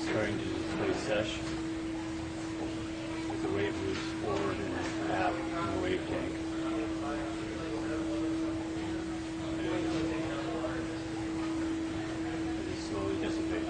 is starting to display sesh with the wave moves forward and back in the wave tank. As it slowly dissipates.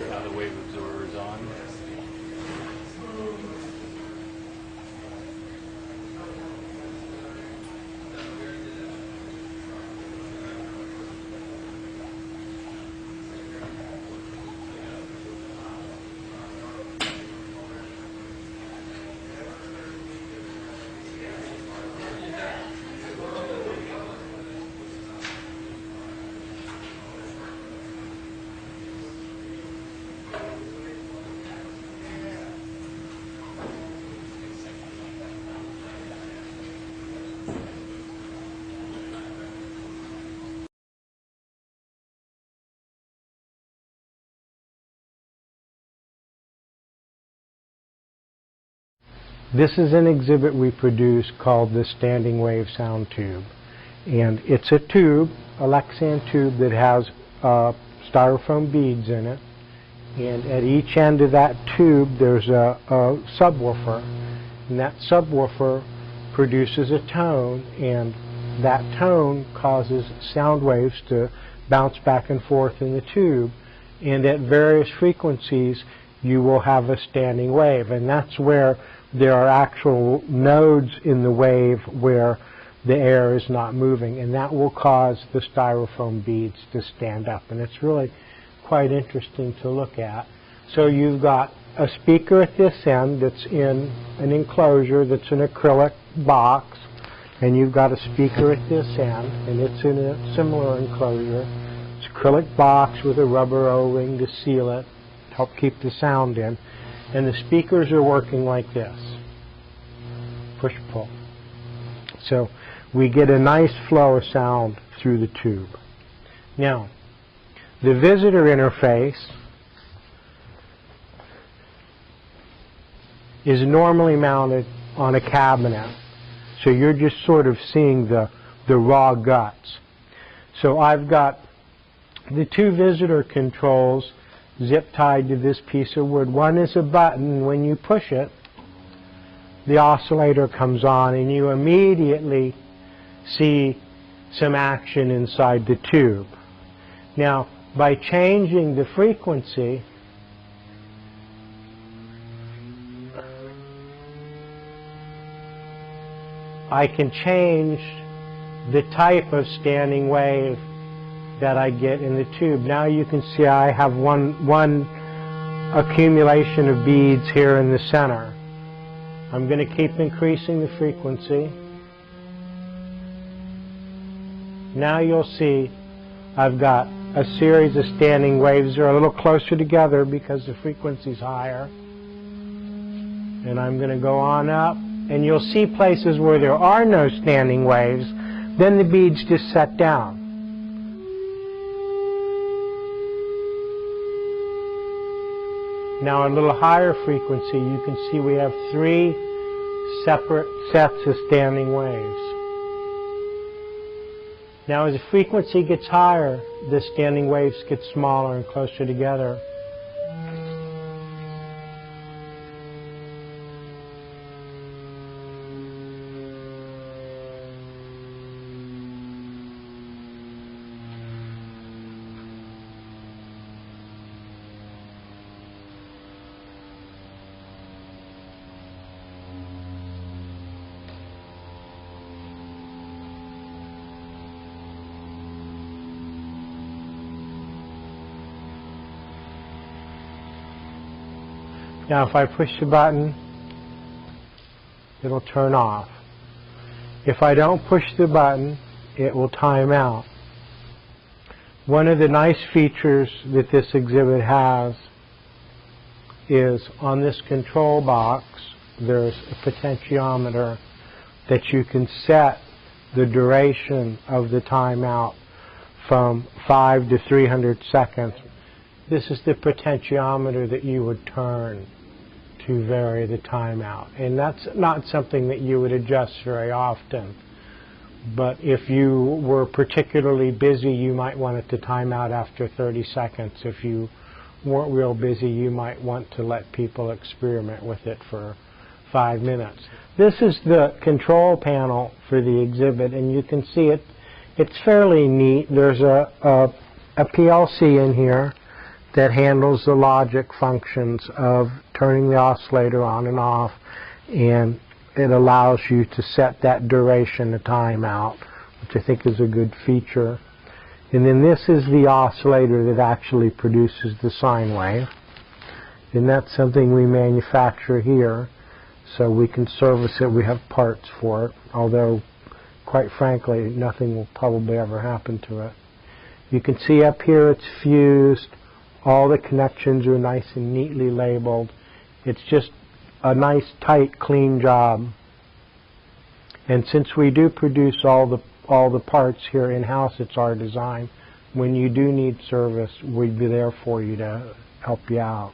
Now the wave absorber is on. This is an exhibit we produced called the Standing Wave Sound Tube. And it's a tube, a Lexan tube that has styrofoam beads in it. And at each end of that tube there's a subwoofer. And that subwoofer produces a tone, and that tone causes sound waves to bounce back and forth in the tube. And at various frequencies you will have a standing wave. And that's where there are actual nodes in the wave where the air is not moving, and that will cause the styrofoam beads to stand up, and it's really quite interesting to look at. So you've got a speaker at this end that's in an enclosure that's an acrylic box, and you've got a speaker at this end, and it's in a similar enclosure. It's an acrylic box with a rubber O-ring to seal it, to help keep the sound in. And the speakers are working like this, push-pull. So we get a nice flow of sound through the tube. Now, the visitor interface is normally mounted on a cabinet, so you're just sort of seeing the raw guts. So I've got the two visitor controls zip tied to this piece of wood. One is a button. When you push it, the oscillator comes on and you immediately see some action inside the tube. Now, by changing the frequency, I can change the type of standing wave that I get in the tube. Now you can see I have one accumulation of beads here in the center. I'm going to keep increasing the frequency. Now you'll see I've got a series of standing waves. They're a little closer together because the frequency's higher. And I'm going to go on up and you'll see places where there are no standing waves, then the beads just set down. Now a little higher frequency, you can see we have 3 separate sets of standing waves. Now as the frequency gets higher, the standing waves get smaller and closer together. Now if I push the button, it'll turn off. If I don't push the button, it will time out. One of the nice features that this exhibit has is on this control box, there's a potentiometer that you can set the duration of the timeout from 5 to 300 seconds. This is the potentiometer that you would turn to vary the timeout. And that's not something that you would adjust very often. But if you were particularly busy, you might want it to time out after 30 seconds. If you weren't real busy, you might want to let people experiment with it for 5 minutes. This is the control panel for the exhibit, and you can see it. It's fairly neat. There's a PLC in here that handles the logic functions of turning the oscillator on and off, and it allows you to set that duration of timeout, which I think is a good feature. And then this is the oscillator that actually produces the sine wave, and that's something we manufacture here, so we can service it. We have parts for it, although quite frankly nothing will probably ever happen to it. You can see up here it's fused. All the connections are nice and neatly labeled. It's just a nice, tight, clean job. And since we do produce all the parts here in-house, it's our design. When you do need service, we'd be there for you to help you out.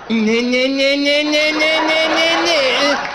Ne, ne, ne, ne, ne, ne, ne, ne, ne.